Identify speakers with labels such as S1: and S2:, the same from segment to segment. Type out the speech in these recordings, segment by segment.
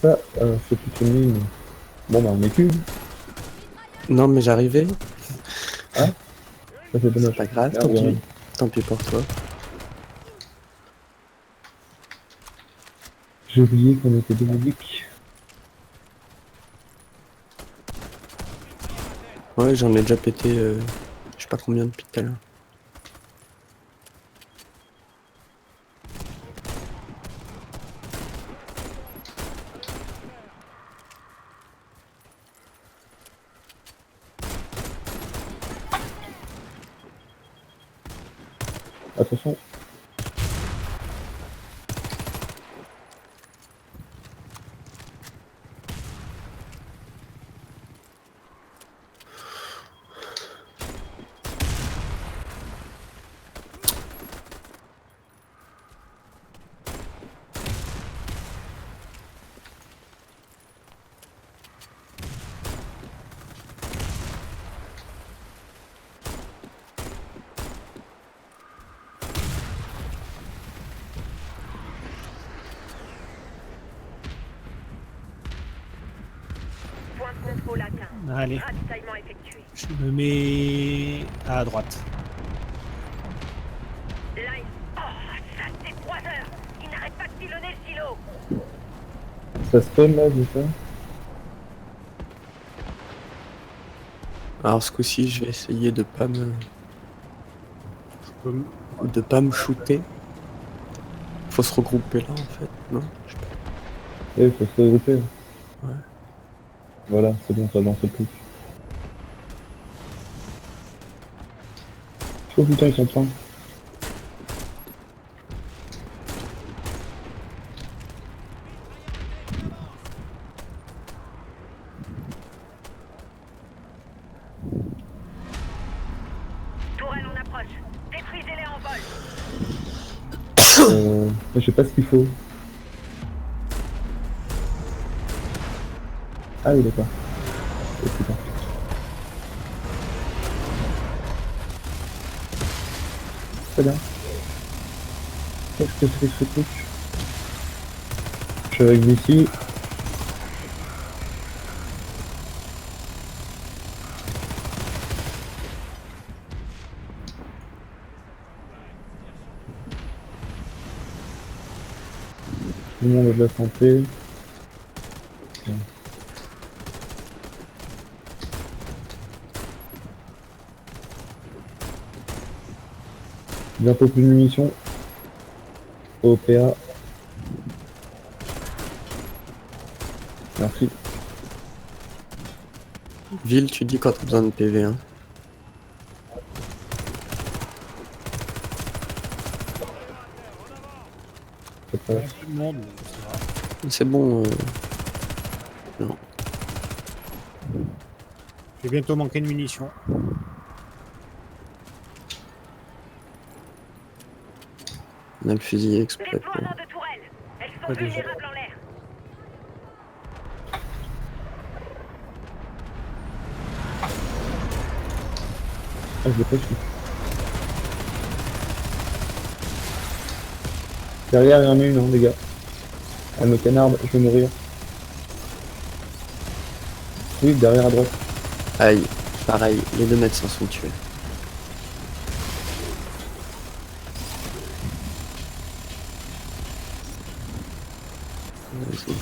S1: ça, c'est toute une ligne. Bon, bah, on est cul.
S2: Non, mais j'arrivais.
S1: Ah, ça c'est
S2: C'est
S1: dommage.
S2: pas grave,
S1: Merde,
S2: tant
S1: Warren.
S2: pis. Tant pis pour toi.
S1: J'ai oublié qu'on était des musiques.
S2: Ouais, j'en ai déjà pété, je sais pas combien depuis tout à l'heure.
S1: Attention.
S3: Point de contrôle atteint.
S4: Allez,
S3: Ravitaillement effectué.
S4: je me mets à droite.
S3: Line. Oh, ça c'est 3 heures. Il n'arrête pas de pilonner le silo.
S1: Ça spawn là, c'est ça?
S2: Alors ce coup-ci, je vais essayer de pas me shooter. Faut se regrouper là en fait, non? Je sais pas.
S1: Eh, faut se regrouper.
S2: Ouais.
S1: Voilà, c'est bon, ça lance le truc. Oh putain, ils sont pleins.
S3: Tourelle en approche. Détruisez-les en vol.
S1: Je sais pas ce qu'il faut. Ah oui, d'accord. Oh putain. Très bien. Qu'est-ce que c'est que ce truc? Je suis avec d'ici. Tout le monde a de la santé. Bien. Bientôt plus de munitions. OPA. Merci.
S2: Ville, tu dis quand t'as besoin de PV, hein.
S1: C'est pas...
S4: Il y a un peu de monde, mais ça va.
S2: C'est bon, non.
S4: Je vais bientôt manquer de munitions.
S2: On a le fusil exprès pour...
S3: Déploiement de tourelles. Elles sont
S4: Pas déjà.
S3: vulnérables en l'air.
S1: Ah, je l'ai pas su. Derrière, il y en a une, hein, les gars. Elle me canarde, je vais mourir. Oui, derrière à droite.
S2: Aïe, pareil, les 2 médecins sont tués. Vas-y.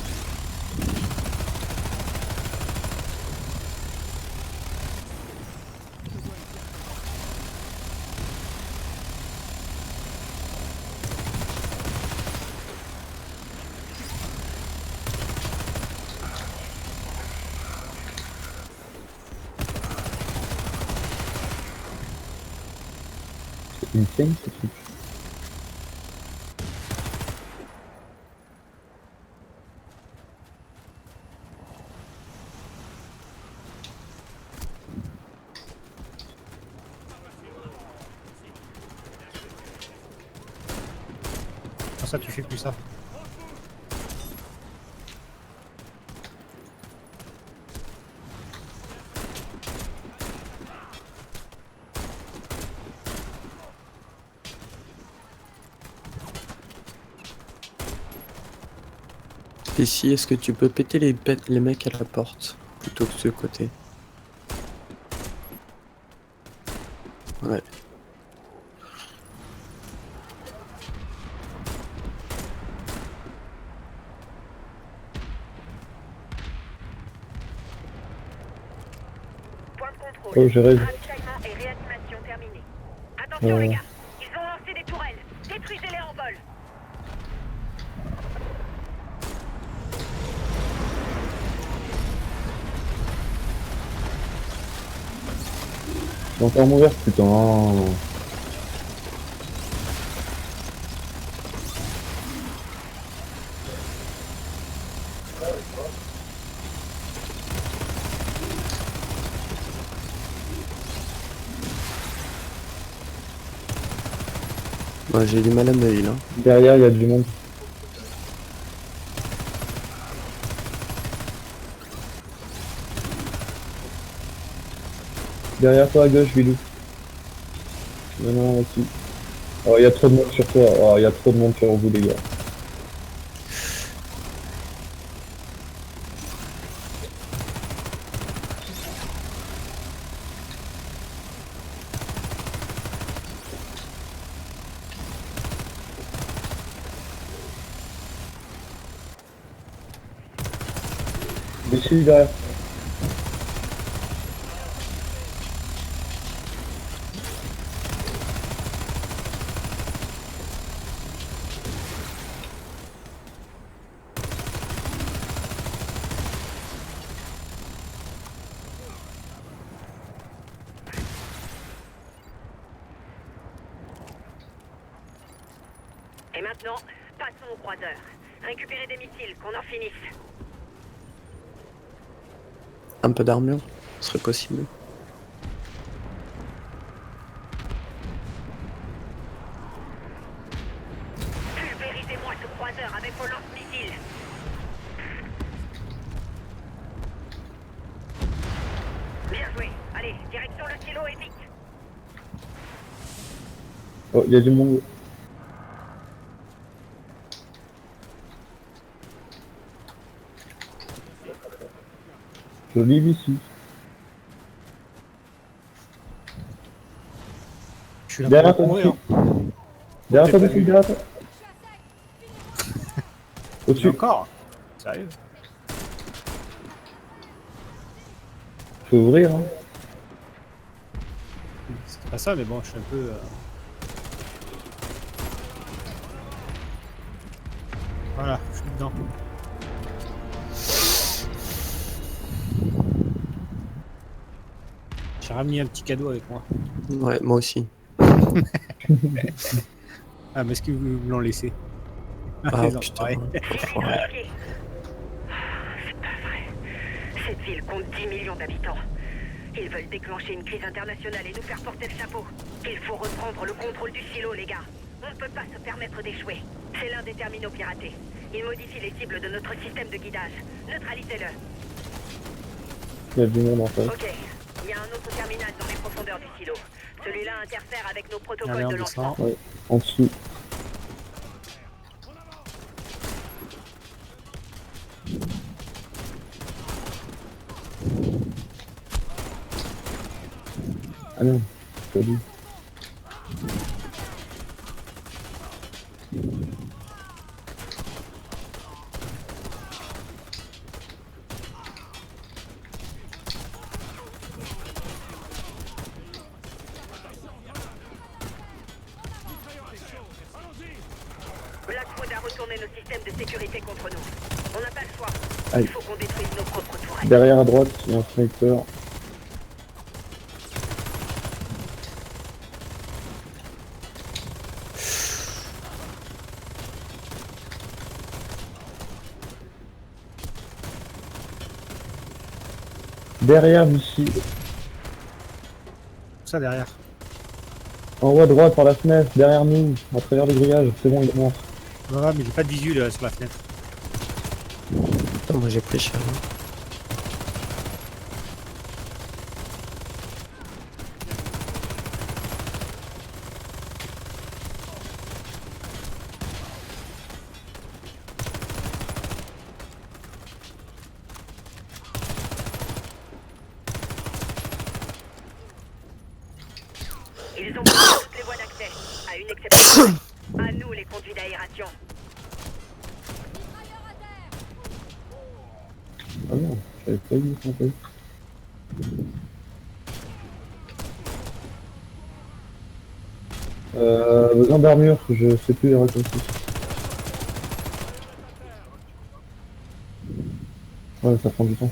S1: C'est une scène, ce truc.
S4: Pour ça, tu fais plus ça.
S2: Ici, est-ce que tu peux péter les mecs à la porte plutôt que de ce côté? Ouais.
S3: Point de contrôle.
S1: Oh, je rêve.
S3: Ravitaillement et réanimation terminés. Attention les gars, ils ont lancé des tourelles. Détruisez-les en vol.
S1: Je vais encore mourir, putain.
S2: Moi, j'ai du mal à me heal, hein.
S1: Derrière, il y a du monde. Derrière toi à gauche, Bilou. Non, non, aussi. Oh, il y a trop de monde sur toi. Oh, il y a trop de monde sur vous, les gars. Ici, derrière.
S3: Et maintenant, passons au croiseur. Récupérez des missiles, qu'on en finisse.
S2: Un peu d'armure, ce serait possible.
S3: Pulvérisez-moi ce croiseur avec vos lance-missiles. Bien joué. Allez, direction le silo et vite.
S1: Oh, il y a du monde. Je lis ici.
S4: Je suis là
S1: Derrière
S4: pour
S1: toi,
S4: mourir.
S1: Derrière toi,
S4: T'as pas vu.
S1: derrière toi.
S4: Et
S1: Au-dessus.
S4: encore. Sérieux.
S1: Faut ouvrir, hein.
S4: C'est pas ça, mais bon, je suis un peu... Voilà, je suis dedans. J'ai ramené un petit cadeau avec moi.
S2: Ouais, moi aussi.
S4: Ah, mais est-ce qu'ils vous l'ont laissé?
S2: Ah
S4: Ils ont
S2: putain.
S4: pareil.
S2: Ouais.
S3: C'est pas vrai. Cette ville compte 10 millions d'habitants. Ils veulent déclencher une crise internationale et nous faire porter le chapeau. Il faut reprendre le contrôle du silo, les gars. On ne peut pas se permettre d'échouer. C'est l'un des terminaux piratés. Il modifie les cibles de notre système de guidage. Neutralisez-le.
S1: Il y a du monde en face.
S3: Ok. Il y a un autre terminal dans les profondeurs du silo. Celui-là interfère avec nos protocoles
S4: Allez, on
S3: de lancement.
S4: descend.
S1: Ouais, en dessous. Ah non, c'est pas lui.
S3: Blackwood a retourné nos systèmes de sécurité contre nous. On n'a pas le choix.
S1: Aïe.
S3: Il faut qu'on détruise nos propres tourelles.
S1: Derrière à droite, il y a un sniper. Derrière ici,
S4: Ça derrière.
S1: en haut à droite par la fenêtre, derrière nous, à travers le grillage, c'est bon, il est mort.
S4: Ouais, mais j'ai pas de visu là, sur la fenêtre.
S2: Putain, moi j'ai pris cher. Hein.
S3: À nous les conduits d'aération.
S1: Ah non, j'avais pas vu en fait. Besoin d'armure, je sais plus les raccourcis. Ouais, ça prend du temps.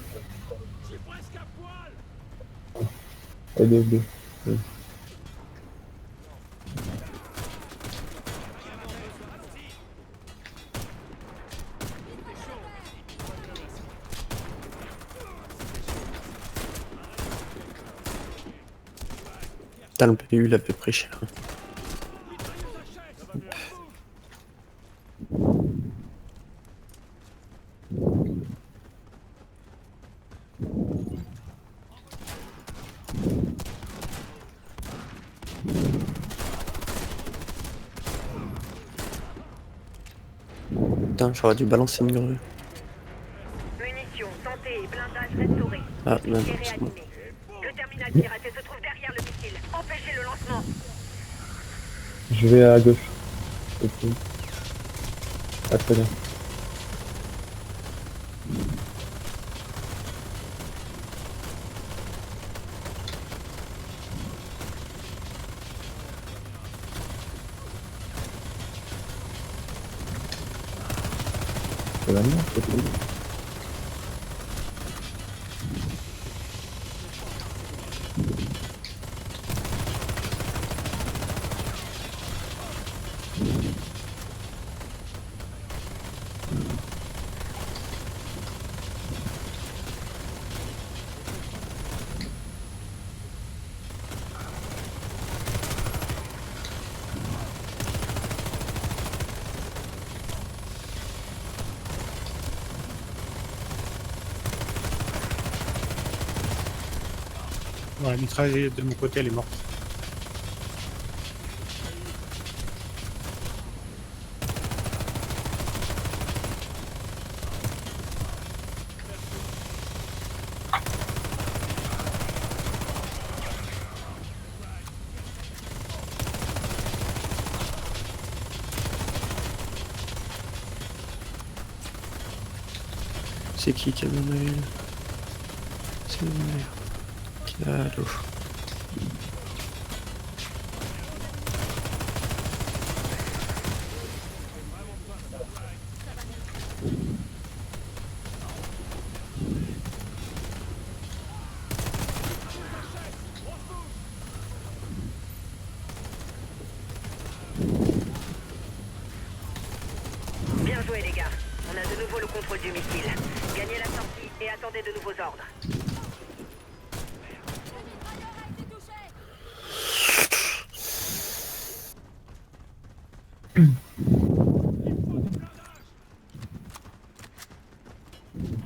S1: LFB. Ouais.
S2: Putain, le PU, il a fait près cher. Putain, j'aurais dû balancer une grue.
S3: Munitions, santé et blindage restaurés.
S2: Ah, non,
S3: Unité
S2: c'est bon.
S3: réanimée. Le terminal piraté se trouve derrière le missile. Empêchez le lancement.
S1: Je vais à gauche. Ok. Ah, très bien. C'est la merde, c'est tout.
S4: Bon, la mitrailleuse de mon côté, elle est morte.
S2: C'est qui a donné une? C'est une merde. Cadeau.
S3: Bien joué les gars. On a de nouveau le contrôle du missile. Gagnez la sortie et attendez de nouveaux ordres.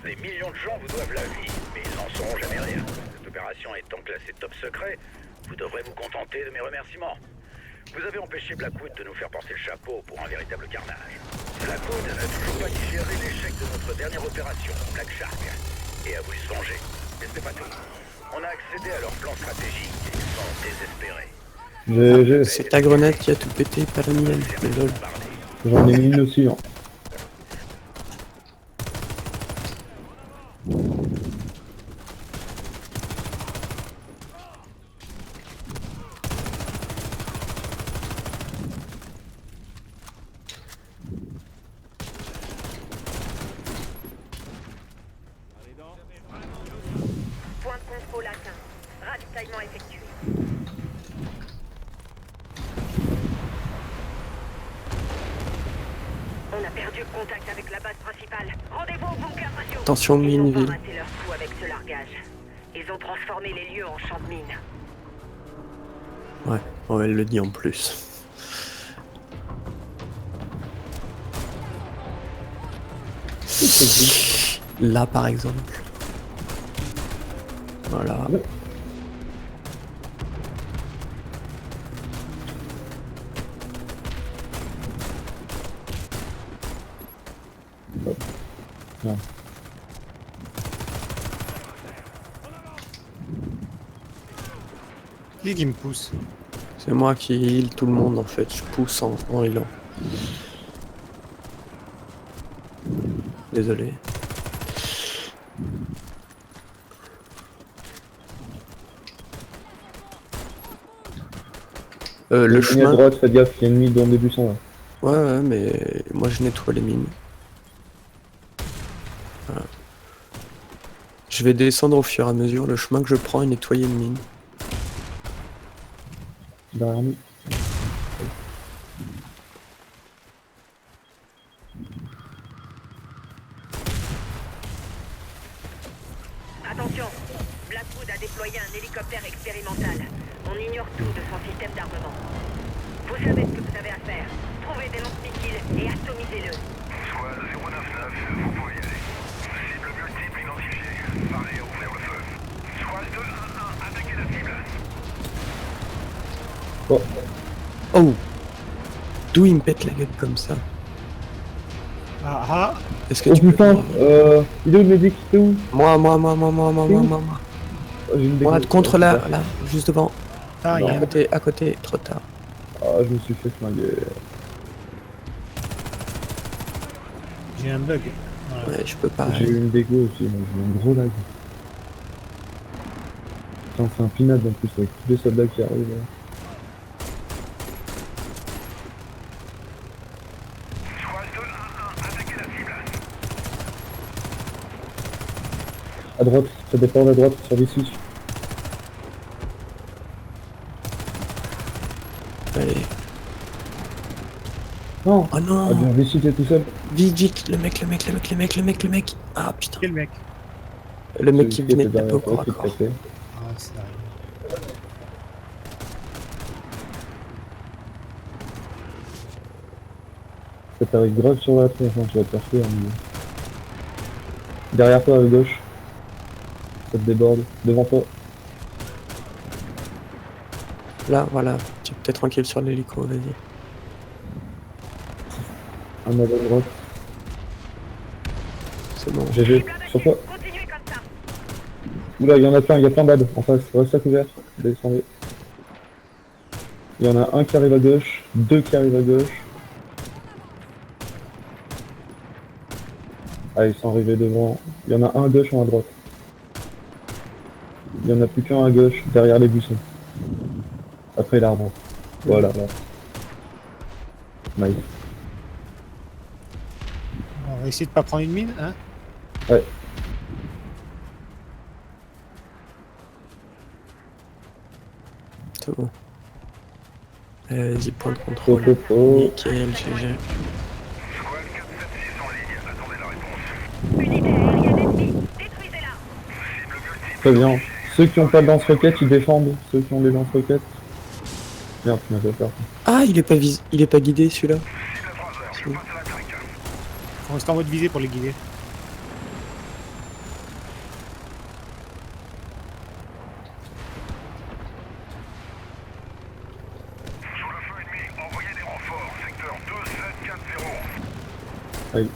S5: Des millions de gens vous doivent la vie, mais ils n'en sauront jamais rien. Cette opération étant classée top secret, vous devrez vous contenter de mes remerciements. Vous avez empêché Blackwood de nous faire porter le chapeau pour un véritable carnage. Blackwood n'a toujours pas digéré l'échec de notre dernière opération, Black Shark, et a voulu se venger. Mais ce n'est pas tout. On a accédé à leur plan stratégique et ils sont désespérés.
S2: C'est ta grenade qui a tout pété, pas la mienne. Mais lol.
S1: J'en ai mis une aussi. Hein.
S3: Point de contrôle atteint. Ravitaillement effectué. On a perdu le contact avec la base principale. Rendez-vous au bunker radio.
S2: Attention,
S3: Ils n'ont
S2: Mineville.
S3: pas raté leur coup avec ce largage. Ils ont transformé les lieux en champs de mine.
S2: Ouais, oh, elle le dit en plus. Là par exemple. Voilà.
S1: Non.
S4: Qui me pousse?
S2: C'est moi qui heal tout le monde en fait, je pousse en healant. Désolé. Le
S1: Ligne à
S2: chemin.
S1: droite, faites gaffe, il y a une mine dans le début sans là.
S2: Ouais, mais moi je nettoie les mines. Voilà. Je vais descendre au fur et à mesure le chemin que je prends et nettoyer une mine.
S1: Derrière nous.
S3: Attention, Blackwood a déployé un hélicoptère expérimental. On ignore tout de son système d'armement. Vous savez ce que vous avez à faire. Trouvez des lance-missiles et atomisez-le.
S5: Squad 099, vous pouvez y aller. Cible multiple identifiée. Parlez à ouvrir le feu. Squad 211, attaquez la cible.
S1: Oh,
S2: Oh! D'où il me pète la gueule comme ça?
S4: Ah ah.
S2: Est-ce que
S1: oh
S2: tu peux...
S1: putain, il est où le médic? C'est où?
S2: Moi.
S1: Oh, j'ai une
S2: Moi,
S1: dégo.
S2: contre là, juste devant.
S4: Ah, il y a
S2: À côté, trop tard.
S1: Ah, je me suis fait flinguer.
S4: j'ai un bug. Voilà.
S2: Ouais, je peux pas.
S1: J'ai eu une dégo aussi, moi, j'ai eu un gros lag. Putain, c'est un pinade en plus avec tous les soldats qui arrivent. Là.
S5: Squad 211, attaquez la cible.
S1: À droite, ça dépend à droite, sur Vichy.
S2: Allez.
S1: Non!
S2: Oh
S1: Ah
S2: non!
S1: bien, Vichy, t'es tout seul.
S2: Vite, le mec. Ah putain.
S4: Quel mec?
S2: Le mec qui
S1: Celui
S2: venait de
S1: était
S2: taper au
S1: derrière
S2: corps
S1: toi,
S2: à
S1: qui
S2: corps.
S1: te tapait.
S4: Ah, c'est arrivé.
S1: Ça t'arrive grave sur la tronche, hein, tu vas te faire foutre, hein. Derrière toi, à gauche. Ça te déborde. Devant toi.
S2: Là, voilà. Tu es peut-être tranquille sur l'hélico, vas-y.
S1: Un à la droite.
S2: C'est bon.
S1: GG. Sur toi.
S3: Continuez comme ça.
S1: Oula, il y en a plein, il y a plein d'ad en face. Reste à couvert. Descendez. Il y en a un qui arrive à gauche, deux qui arrivent à gauche. Ah, ils sont arrivés devant. Il y en a un à gauche, un à droite. Il y en a plus qu'un à gauche, derrière les buissons. Après l'arbre. Voilà, là. Nice.
S4: On va essayer de pas prendre une mine, hein?
S1: Ouais.
S2: C'est bon. Vas-y, point de contrôle. Nickel, GG.
S5: Squad 476 en ligne, attendez la réponse.
S3: Unité aérienne ennemie, détruisez-la.
S5: Cible multiple.
S1: Très bien. Ceux qui ont pas de lance-roquettes, ils défendent. Ceux qui ont des lance-roquettes. Merde, tu m'as fait peur.
S2: Ah, il est pas guidé celui-là.
S5: Cible à 3 heures, je passe à l'attaque.
S4: Faut rester en mode visée pour les guider.
S5: Sous le feu ennemi, envoyez des renforts. Secteur 2740.
S1: Aïe.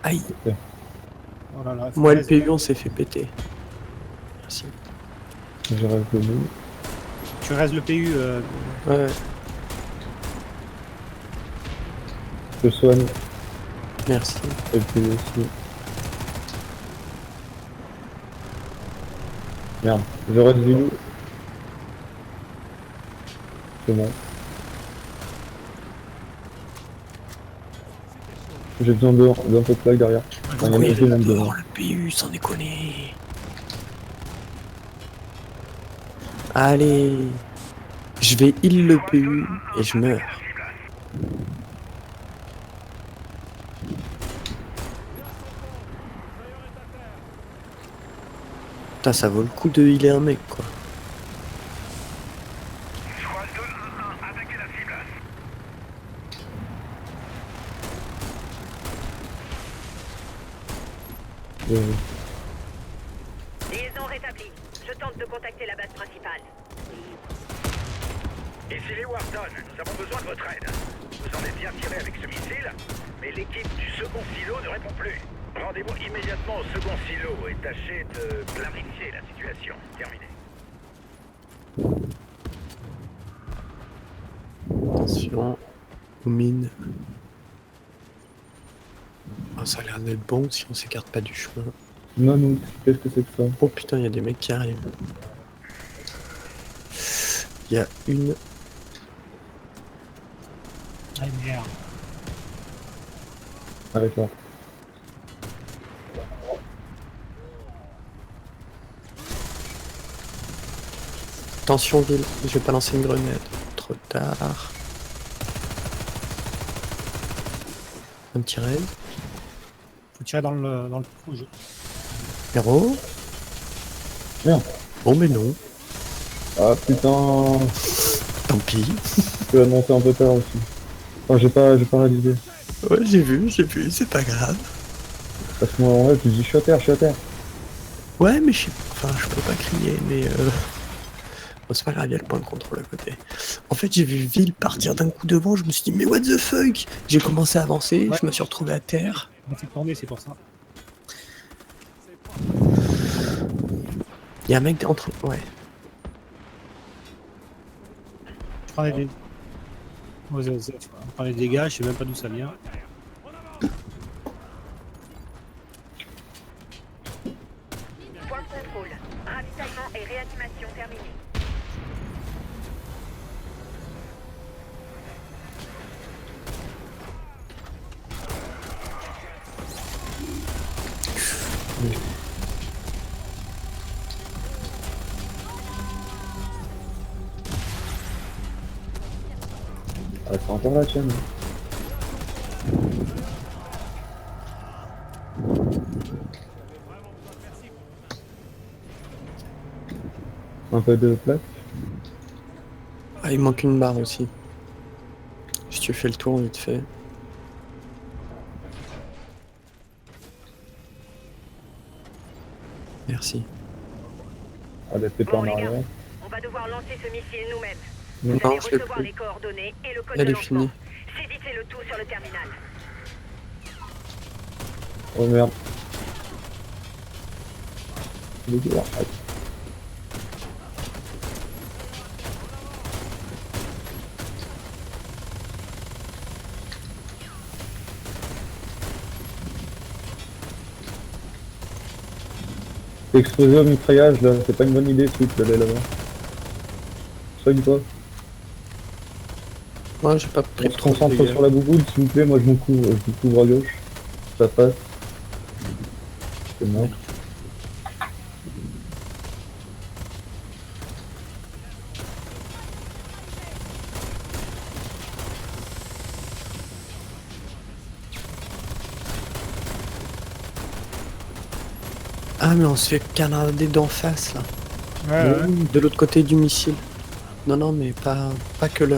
S2: Aïe.
S4: Oh là là, faut
S2: Moi, le
S4: rester-
S2: PU, on s'est fait péter. Merci.
S1: Je reste debout.
S4: Tu restes le PU.
S2: Ouais,
S1: Je soigne.
S2: merci.
S1: Et puis aussi. Merde. Je reste vilou. C'est bon. J'ai besoin d'un peu de plaque derrière. Enfin, il y en a tout le monde devant.
S2: Oh, le PU, sans déconner. Allez. Je vais heal le PU et je meurs. Putain, ça vaut le coup de healer un mec, quoi.
S5: Squad 211, attaquez la cible.
S3: Liaison rétablie. Je tente de contacter la base principale.
S5: Ici les Wharton, nous avons besoin de votre aide. Nous Vous en êtes bien tiré avec ce missile, mais l'équipe du second silo ne répond plus. Rendez-vous immédiatement au second silo et tâchez de clarifier la situation. Terminé.
S2: Attention aux mines. Ah, ça a l'air d'être bon si on s'écarte pas du chemin.
S1: Non, non, qu'est-ce que c'est que ça?
S2: Oh putain, il y a des mecs qui arrivent. Il y a une.
S4: Ah merde.
S1: Ah, d'accord.
S2: Attention ville, je vais pas lancer une grenade. Trop tard. Un petit raid.
S4: Faut tirer dans le rouge.
S2: Héros.
S1: Merde.
S2: Bon mais non.
S1: Ah putain,
S2: Tant pis.
S1: tu vas monter un peu tard aussi. Enfin, j'ai pas réalisé.
S2: Ouais, j'ai vu, c'est pas grave.
S1: À ce moment-là, tu dis je suis à terre, je suis à terre.
S2: Ouais, mais je sais pas, enfin, je peux pas crier, mais bon, c'est pas grave, il y a le point de contrôle à côté. En fait, j'ai vu Ville partir d'un coup devant, je me suis dit, mais what the fuck? J'ai commencé à avancer,
S4: Ouais.
S2: je me suis retrouvé à terre.
S4: On fait tourner, c'est pour ça.
S2: Il y a un mec entre. Ouais.
S4: Je prends des... Ouais, on prend les dégâts, je sais même pas d'où ça vient.
S3: Point de contrôle. Ravitaillement et réanimation terminés.
S1: Ah, c'est encore la tienne. Un peu de place.
S2: Ah, il manque une barre aussi. Si tu fais le tour vite fait. Merci.
S1: Ah, la tête en
S3: Bon, les gars.
S1: arrière.
S3: On va devoir lancer ce missile nous-mêmes.
S1: Non,
S3: Vous allez
S2: je l'ai
S3: recevoir
S2: pris.
S3: les coordonnées et le code
S2: Elle
S3: de
S2: est
S3: lancement.
S2: finie.
S3: Saisissez le tout sur le terminal.
S1: Oh merde. Dégueulasse. Ah, t'es exposé au mitraillage là, c'est pas une bonne idée Sweet d'aller là-bas. Soigne-toi.
S2: Moi, j'ai pas pris
S1: On se
S2: trop de
S1: concentre
S2: dégâts.
S1: sur la bouboule s'il vous plaît, moi je je vous couvre à gauche. Ça passe. C'est mort.
S2: Ah, mais on se fait canarder d'en face là.
S4: Ouais, ouais.
S2: De l'autre côté du missile. Non, non, mais pas que le.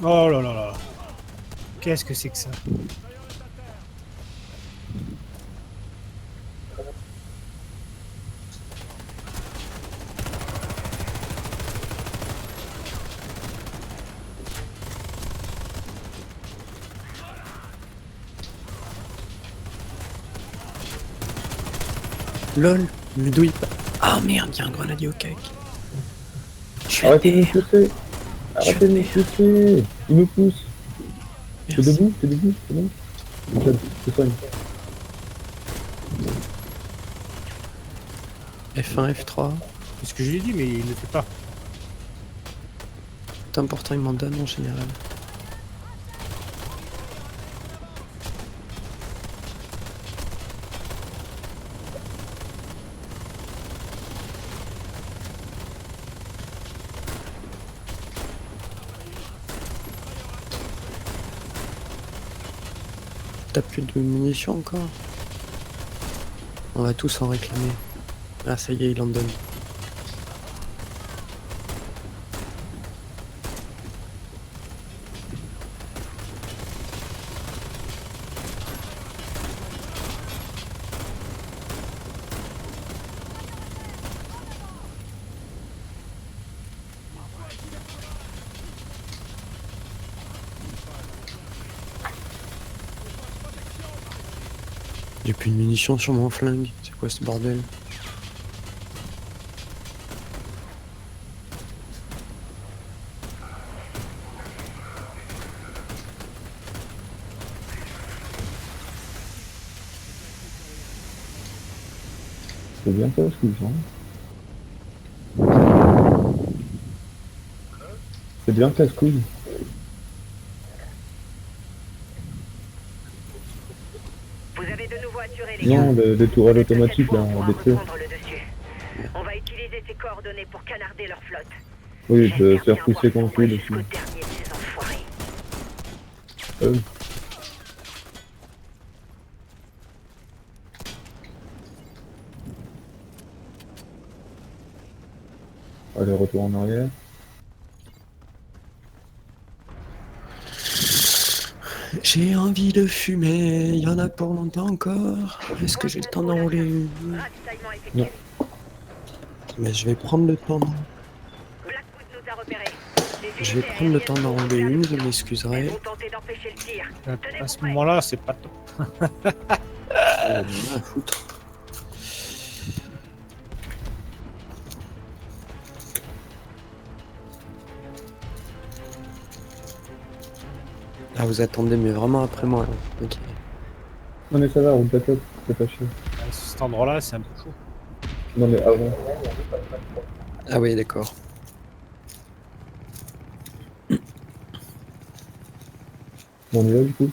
S4: Oh là là là. Qu'est-ce que c'est que ça?
S2: LOL, Ludo il. Ah merde, y'a un grenadier au cake. Je suis à
S1: Arrêtez de me
S2: terre.
S1: pousser. Arrêtez de me pousser. Il me pousse. T'es
S2: Merci.
S1: debout, c'est bon. Je te soigne.
S2: F1, F3.
S4: C'est ce que je lui ai dit, mais il ne le fait pas.
S2: C'est important, il m'en donne en général. T'as plus de munitions encore? On va tous en réclamer. Ah ça y est, il en donne. J'ai plus de munitions sur mon flingue. C'est quoi ce bordel?
S1: C'est bien ça, ce qu'ils font. C'est bien casse-couille.
S3: Vous avez de nouveau assuré les gars.
S1: Non, des tourelles automatiques, là,
S3: Cette fois, on
S1: des
S3: pourra
S1: tirs.
S3: reprendre le dessus. On va utiliser ces coordonnées pour canarder leur flotte.
S1: Oui, je vais
S3: J'espère
S1: faire
S3: bien
S1: pousser
S3: voir
S1: contre lui
S3: sombre
S1: dessus.
S3: jusqu'au dernier de ces enfoirés.
S1: Allez, retour en arrière.
S2: J'ai envie de fumer, il y en a pour longtemps encore. Est-ce que j'ai le temps d'enrouler une?
S3: Ravitaillement effectué.
S2: Mais je vais prendre le temps.
S3: Blackwood nous a repérés. Les
S2: Je vais
S3: unités
S2: prendre le temps
S3: aériennes
S2: d'enrouler
S3: sont
S2: une,
S3: montées
S2: vous
S3: à
S2: m'excuserez.
S3: Elles vont tenter d'empêcher le tir. Tenez
S4: À ce
S3: prêts.
S4: moment-là, c'est pas top.
S2: Rien à foutre. Ah vous attendez mais vraiment après moi là. Ok.
S1: Non mais ça va, roule ta tête, c'est pas chiant.
S4: À cet endroit-là, c'est un peu chaud.
S1: Non mais avant.
S2: Ah oui d'accord.
S1: Bon, on y va du coup.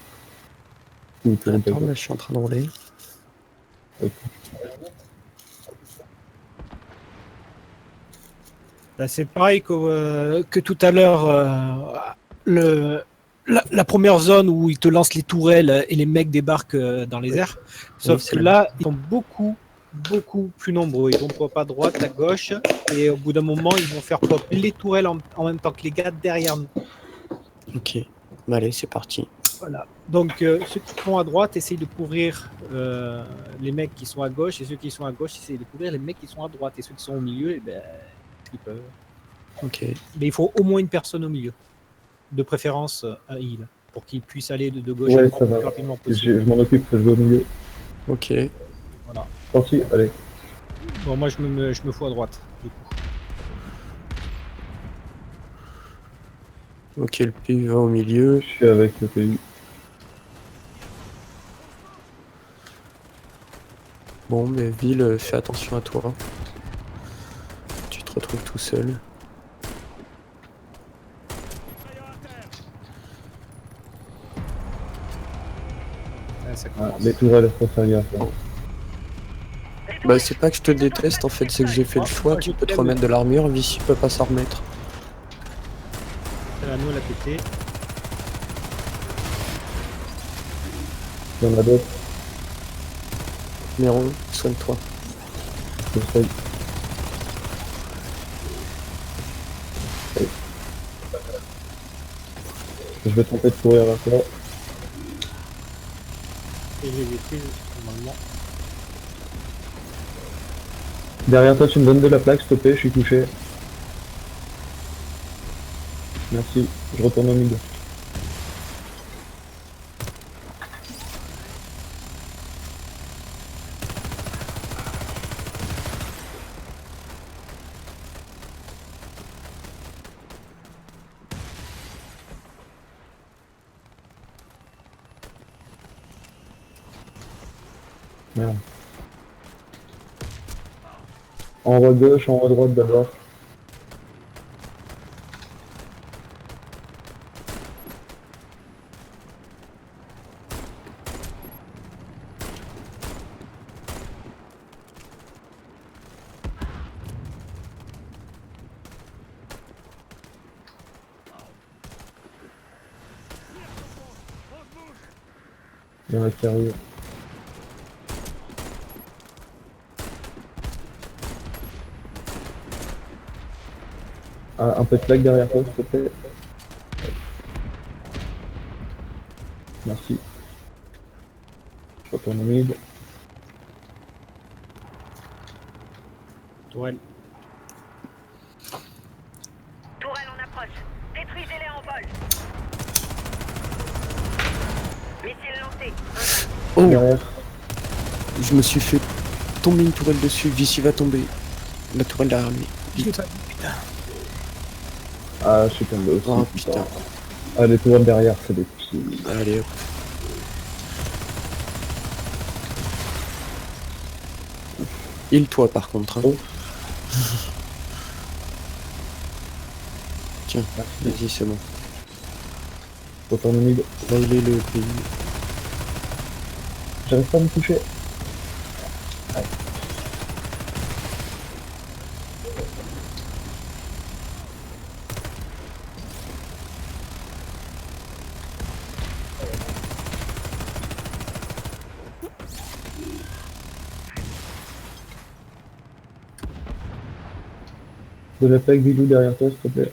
S1: Ou tu roules ta
S2: Attends
S1: tête.
S2: là je suis en train de rouler.
S1: Ok.
S4: Là, c'est pareil que tout à l'heure, la première zone où ils te lancent les tourelles et les mecs débarquent dans les airs. Sauf
S2: c'est
S4: que
S2: la
S4: là, ils sont beaucoup plus nombreux. Ils vont pop à droite, à gauche, et au bout d'un moment, ils vont faire pop les tourelles en même temps que les gars derrière nous.
S2: Ok. Bah, allez c'est parti.
S4: Voilà. Donc, ceux qui sont à droite essayent de couvrir les mecs qui sont à gauche, et ceux qui sont à gauche essayent de couvrir les mecs qui sont à droite, et ceux qui sont au milieu, eh ben, ils peuvent.
S2: Ok.
S4: Mais il faut au moins une personne au milieu, de préférence à heal, pour qu'il puisse aller de gauche à
S1: Ouais,
S4: droite
S1: ça
S4: le
S1: va.
S4: plus rapidement
S1: Je
S4: possible.
S1: m'en occupe, je vais au milieu.
S2: Ok.
S4: Voilà.
S1: Sorti, allez.
S4: Bon, moi je me fous à droite, du coup.
S2: Ok le PU va au milieu.
S1: Je suis avec le PU.
S2: Bon mais Ville, fais attention à toi. Tu te retrouves tout seul.
S4: Ouais, ça
S1: Ah,
S4: commence.
S1: les tourelles, faut faire gaffe. Hein.
S2: Bah c'est pas que je te déteste en fait, c'est que j'ai fait le choix, tu peux te remettre de l'armure, Vichy peut pas s'en remettre.
S4: La nous, elle a pété.
S1: Il y en a d'autres.
S2: Nero, soigne-toi.
S1: J'essaye. Je vais tenter de courir vers toi.
S4: Et j'ai détruit, normalement.
S1: Derrière toi, tu me donnes de la plaque, s'il te plaît, je suis touché. Merci, je retourne au milieu. Merde. En haut à gauche, en haut à droite d'abord. Il y en a qui arrivent. Ah, un peu de plaque derrière toi, s'il te plaît. Merci. Je retourne au mid.
S4: Tourelle.
S3: Tourelle en approche. Détruisez-les en vol. Missile lancé.
S2: Oh,
S1: Derrière.
S2: je me suis fait tomber une tourelle dessus. Vici va tomber. La tourelle derrière lui. Vite.
S1: Ah, je suis tombé aussi.
S2: Oh putain.
S1: Ah, les tourelles derrière, c'est des petits.
S2: Allez hop. Heal-toi par contre. Hein.
S1: Oh.
S2: Tiens, vas-y, c'est bon.
S1: Retourne au mid.
S2: Là, il est le pays.
S1: J'arrive pas à me toucher. De la plaque vidéo derrière toi, s'il te plaît.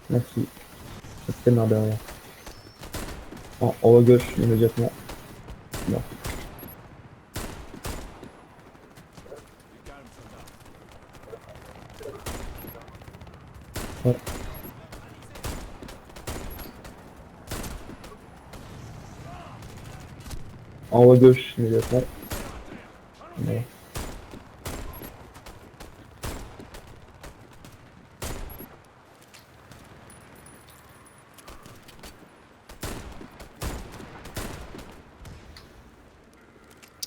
S1: Merci. Ça te démarre derrière. En haut à gauche, immédiatement. Non. Ouais. En haut à gauche, immédiatement. Ouais.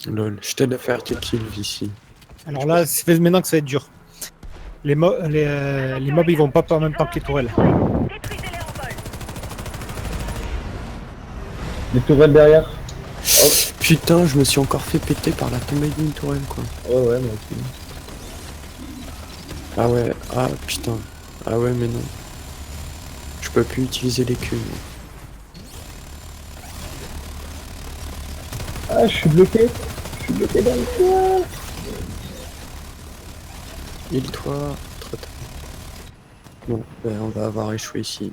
S2: Lol, je t'aide à faire tes kills ici.
S4: Alors là, c'est maintenant que ça va être dur. Les mobs, ils vont pas en même temps que les tourelles.
S3: Détruisez-les en vol.
S1: Les tourelles derrière.
S2: Putain, je me suis encore fait péter par la tombée d'une tourelle quoi.
S1: Ouais, moi aussi.
S2: Ah ouais, ah putain. Ah ouais, mais non. Je peux plus utiliser les queues.
S1: Ah, je suis bloqué. Je suis bloqué dans le toit.
S2: Heal-toi, trop tard. Bon, ben on va avoir échoué ici.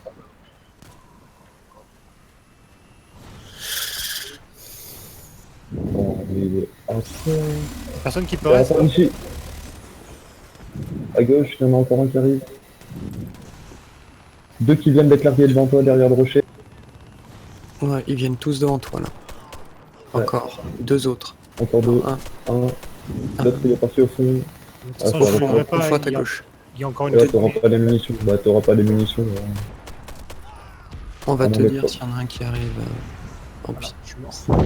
S1: Bon, il est après.
S4: Personne qui peut
S1: Ah,
S4: rester.
S1: attends, ici. À gauche, il y en a encore un qui arrive. Deux qui viennent d'être largués devant toi, derrière le rocher.
S2: Ouais, ils viennent tous devant toi là.
S1: Ouais.
S2: Encore, deux autres.
S1: Encore deux.
S2: Un,
S1: Un. L'autre, il est parti au fond.
S4: De toute façon,
S1: Ah,
S4: je
S1: ça
S4: ne
S1: va.
S4: ferai
S2: une
S4: pas.
S2: fois à ta
S4: Il y a-
S2: gauche.
S4: il y a encore une
S1: Et là,
S4: tête.
S1: t'auras pas les munitions. Bah, t'auras pas les munitions.
S2: On va
S1: Ah,
S2: te
S1: non,
S2: dire
S1: d'accord.
S2: s'il y en a un qui arrive. En
S4: Voilà,
S2: plus.
S4: je suis mort.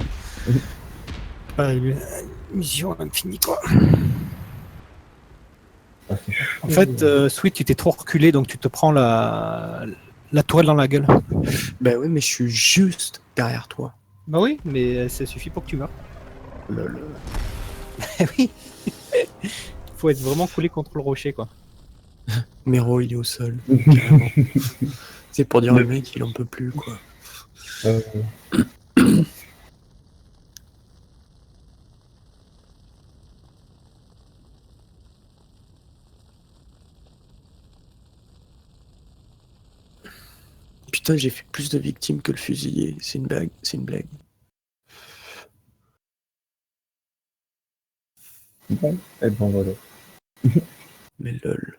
S4: Mission infinie quoi.
S1: Ah, c'est chaud.
S4: En fait, Sweet, tu t'es trop reculé, donc tu te prends la tourelle dans la gueule.
S2: Bah ouais, mais je suis juste derrière toi.
S4: Bah oui, mais ça suffit pour que tu meurs.
S2: Lol.
S4: Oui. Faut être vraiment collé contre le rocher quoi.
S2: Mero, il est au sol. Carrément. C'est pour dire le mec, il en peut plus quoi.
S1: Euh,
S2: Putain, j'ai fait plus de victimes que le fusillé. C'est une blague, c'est une blague.
S1: bon, et bon, voilà.
S2: Mais lol.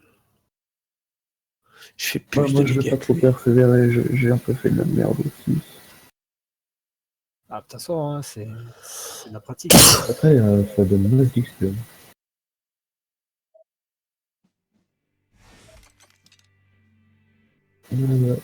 S2: Je fais plus
S1: Moi,
S2: de
S1: je vais
S2: dégâts
S1: pas
S2: que
S1: trop
S2: lui.
S1: persévérer. J'ai un peu fait de la merde aussi.
S4: Ah, de toute façon, hein, c'est de la pratique.
S1: Après, ça donne moins d'XP. Voilà.